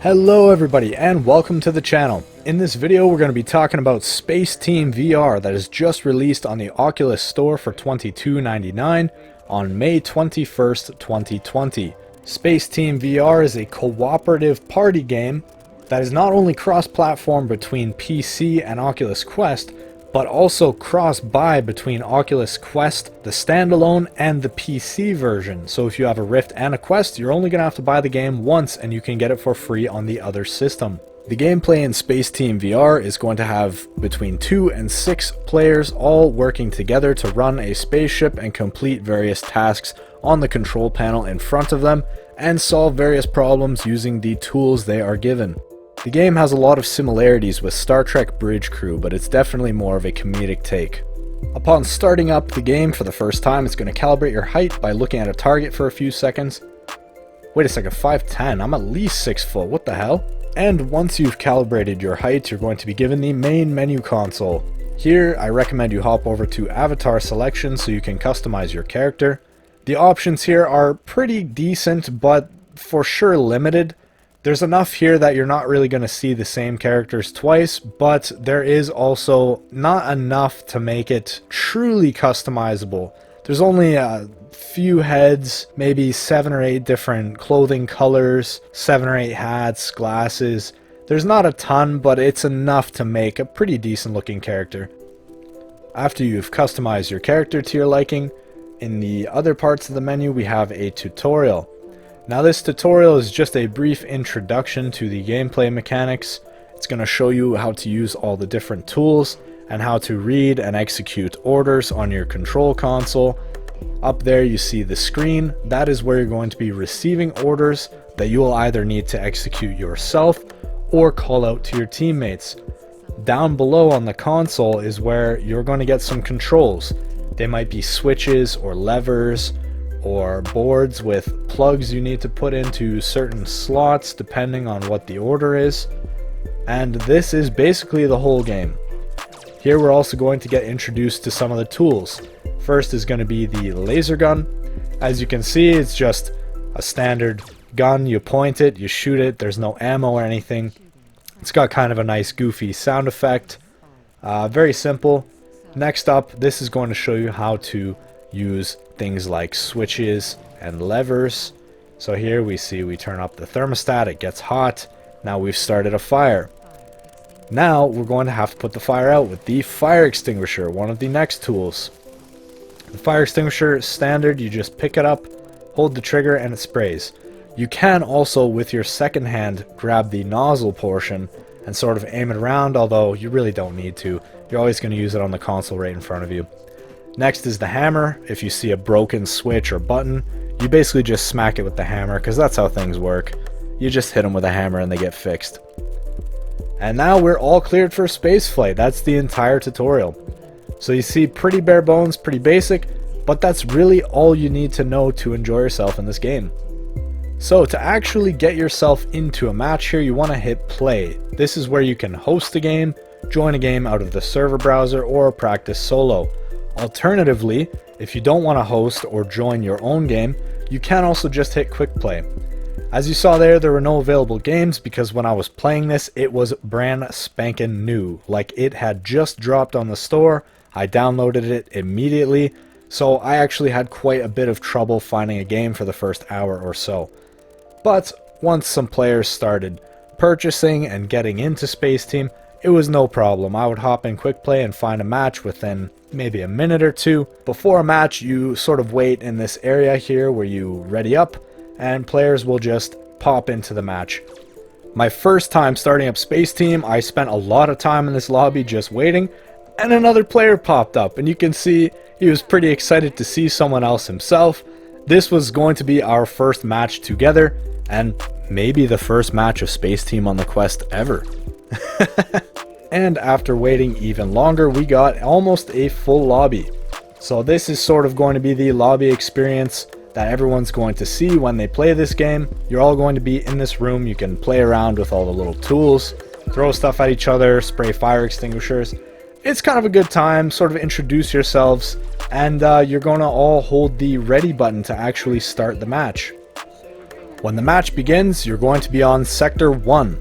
Hello everybody and welcome to the channel. In this video we're going to be talking about Spaceteam VR that is just released on the Oculus store for $22.99 on May 21st, 2020. Spaceteam VR is a cooperative party game that is not only cross-platform between PC and Oculus Quest, but also cross-buy between Oculus Quest, the standalone, and the PC version. So if you have a Rift and a Quest, you're only going to have to buy the game once and you can get it for free on the other system. The gameplay in Spaceteam VR is going to have between 2 and 6 players all working together to run a spaceship and complete various tasks on the control panel in front of them and solve various problems using the tools they are given. The game has a lot of similarities with Star Trek Bridge Crew, but it's definitely more of a comedic take. Upon starting up the game for the first time, it's going to calibrate your height by looking at a target for a few seconds. Wait a second, 5'10", I'm at least 6 foot, what the hell? And once you've calibrated your height, you're going to be given the main menu console. Here, I recommend you hop over to Avatar Selection so you can customize your character. The options here are pretty decent, but for sure limited. There's enough here that you're not really going to see the same characters twice, but there is also not enough to make it truly customizable. There's only a few heads, maybe 7 or 8 different clothing colors, 7 or 8 hats, glasses. There's not a ton, but it's enough to make a pretty decent looking character. After you've customized your character to your liking, in the other parts of the menu we have a tutorial. Now this tutorial is just a brief introduction to the gameplay mechanics. It's going to show you how to use all the different tools and how to read and execute orders on your control console. Up there you see the screen. That is where you're going to be receiving orders that you will either need to execute yourself or call out to your teammates. Down below on the console is where you're going to get some controls. They might be switches or levers, or boards with plugs you need to put into certain slots depending on what the order is. And this is basically the whole game. Here we're also going to get introduced to some of the tools. First is going to be the laser gun. As you can see, it's just a standard gun. You point it, you shoot it, there's no ammo or anything. It's got kind of a nice goofy sound effect. Very simple. Next up, this is going to show you how to use things like switches and levers. So here we see we turn up the thermostat, it gets hot. Now we've started a fire. Now we're going to have to put the fire out with the fire extinguisher, one of the next tools. The fire extinguisher is standard, you just pick it up, hold the trigger and it sprays. You can also with your second hand grab the nozzle portion and sort of aim it around, although you really don't need to. You're always going to use it on the console right in front of you. Next is the hammer. If you see a broken switch or button, you basically just smack it with the hammer because that's how things work. You just hit them with a hammer and they get fixed. And now we're all cleared for spaceflight. That's the entire tutorial. So you see, pretty bare bones, pretty basic, but that's really all you need to know to enjoy yourself in this game. So to actually get yourself into a match here, you want to hit play. This is where you can host a game, join a game out of the server browser, or practice solo. Alternatively, if you don't want to host or join your own game, you can also just hit quick play. As you saw there were no available games because when I was playing this, it was brand spanking new. Like it had just dropped on the store. I downloaded it immediately, so I actually had quite a bit of trouble finding a game for the first hour or so. But once some players started purchasing and getting into Spaceteam, it was no problem. I would hop in quick play and find a match within maybe a minute or two. Before a match, you sort of wait in this area here where you ready up and players will just pop into the match. My first time starting up Spaceteam, I spent a lot of time in this lobby just waiting, and another player popped up and you can see he was pretty excited to see someone else himself. This was going to be our first match together and maybe the first match of Spaceteam on the Quest ever. And after waiting even longer, we got almost a full lobby. So this is sort of going to be the lobby experience that everyone's going to see when they play this game. You're all going to be in this room. You can play around with all the little tools, throw stuff at each other, spray fire extinguishers. It's kind of a good time, sort of introduce yourselves, and you're going to all hold the ready button to actually start the match. When the match begins, you're going to be on Sector 1.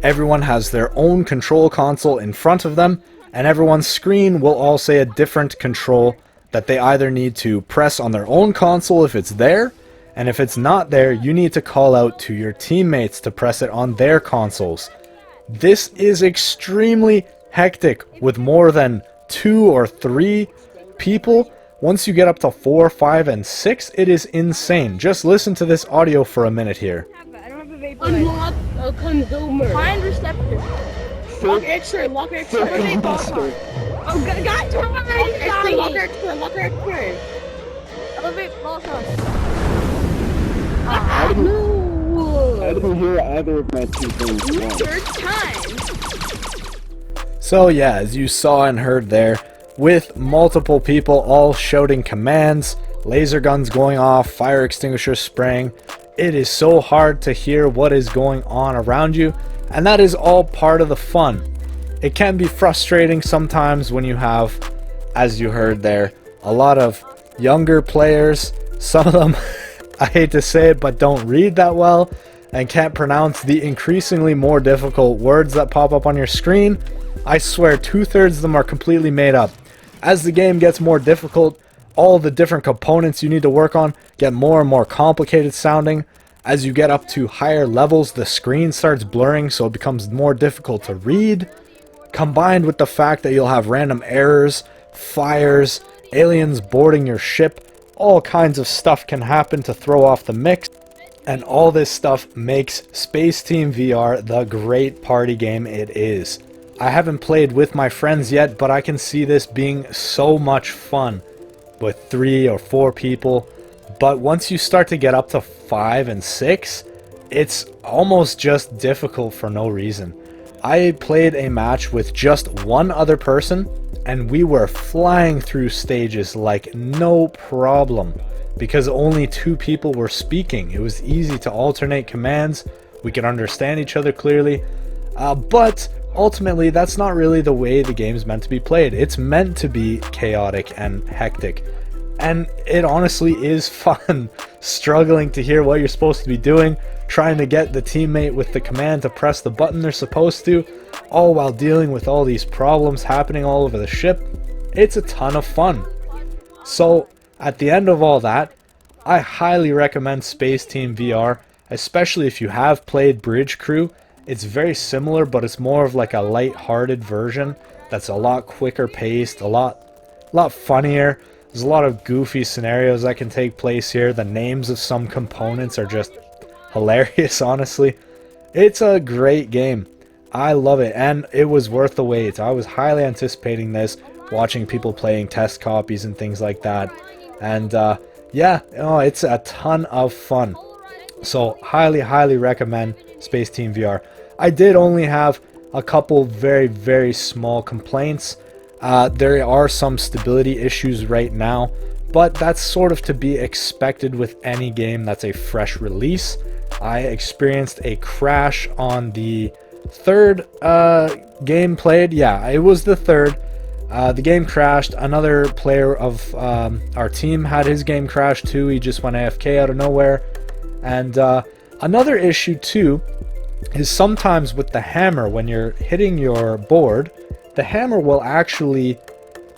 Everyone has their own control console in front of them, and everyone's screen will all say a different control that they either need to press on their own console if it's there, and if it's not there, you need to call out to your teammates to press it on their consoles. This is extremely hectic with more than 2 or 3 people. Once you get up to 4, 5, and 6, it is insane. Just listen to this audio for a minute here. I don't have a vape. Unlock a consumer. Find receptor. Lock X-ray, lock X-ray. Oh, God, turn my X-ray, lock X-ray, lock X-ray. Elevate Volcom. I I didn't hear either of my two things. Third time. So yeah, as you saw and heard there, with multiple people all shouting commands, laser guns going off, fire extinguishers spraying, it is so hard to hear what is going on around you, and that is all part of the fun. It can be frustrating sometimes when you have, as you heard there, a lot of younger players. Some of them, I hate to say it, but don't read that well and can't pronounce the increasingly more difficult words that pop up on your screen. I swear 2/3 of them are completely made up. As the game gets more difficult, all the different components you need to work on get more and more complicated sounding. As you get up to higher levels, the screen starts blurring, so it becomes more difficult to read. Combined with the fact that you'll have random errors, fires, aliens boarding your ship, all kinds of stuff can happen to throw off the mix. And all this stuff makes Spaceteam VR the great party game it is. I haven't played with my friends yet, but I can see this being so much fun with 3 or 4 people. But once you start to get up to 5 and 6, it's almost just difficult for no reason. I played a match with just one other person, and we were flying through stages like no problem, because only 2 people were speaking. It was easy to alternate commands, we could understand each other clearly, but ultimately that's not really the way the game's meant to be played. It's meant to be chaotic and hectic, and it honestly is fun struggling to hear what you're supposed to be doing, trying to get the teammate with the command to press the button they're supposed to, all while dealing with all these problems happening all over the ship. It's a ton of fun. So at the end of all that, I highly recommend Spaceteam VR, especially if you have played Bridge Crew. It's very similar, but it's more of like a light-hearted version that's a lot quicker paced, a lot funnier. There's a lot of goofy scenarios that can take place here. The names of some components are just hilarious, honestly. It's a great game. I love it, and it was worth the wait. I was highly anticipating this, watching people playing test copies and things like that. And yeah, it's a ton of fun. So highly recommend Spaceteam VR. I did only have a couple very small complaints. There are some stability issues right now, but that's sort of to be expected with any game that's a fresh release. I experienced a crash on the 3rd game played. Yeah, it was the 3rd. The game crashed. Another player of our team had his game crash too. He just went AFK out of nowhere. And another issue too is sometimes with the hammer, when you're hitting your board, the hammer will actually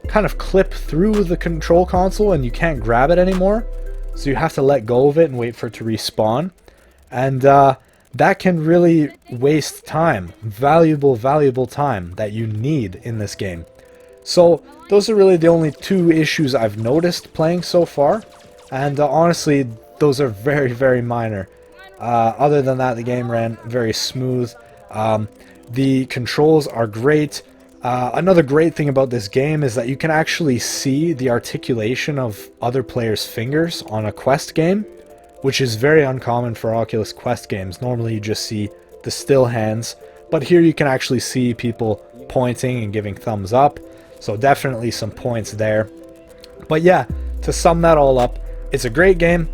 kind of clip through the control console and you can't grab it anymore. So you have to let go of it and wait for it to respawn. And that can really waste time, valuable time that you need in this game. So those are really the only 2 issues I've noticed playing so far, and honestly those are very minor. Other than that, the game ran very smooth. The controls are great. Another great thing about this game is that you can actually see the articulation of other players' fingers on a Quest game, which is very uncommon for Oculus Quest games. Normally you just see the still hands, but here you can actually see people pointing and giving thumbs up, so definitely some points there. But yeah, to sum that all up, it's a great game,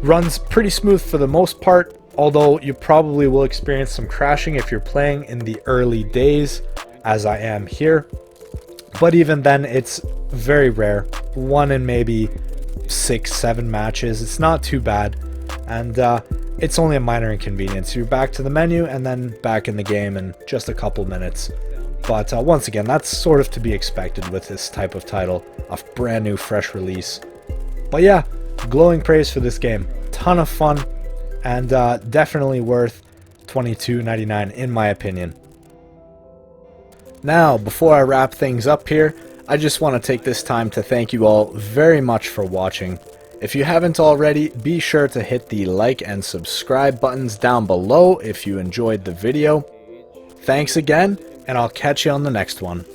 runs pretty smooth for the most part, although you probably will experience some crashing if you're playing in the early days, as I am here. But even then, it's very rare, 1 in maybe 6-7 matches. It's not too bad, and it's only a minor inconvenience. You're back to the menu and then back in the game in just a couple minutes. But once again, that's sort of to be expected with this type of title, a brand new fresh release. But yeah, glowing praise for this game. Ton of fun, and definitely worth $22.99 in my opinion. Now, before I wrap things up here, I just want to take this time to thank you all very much for watching. If you haven't already, be sure to hit the like and subscribe buttons down below if you enjoyed the video. Thanks again, and I'll catch you on the next one.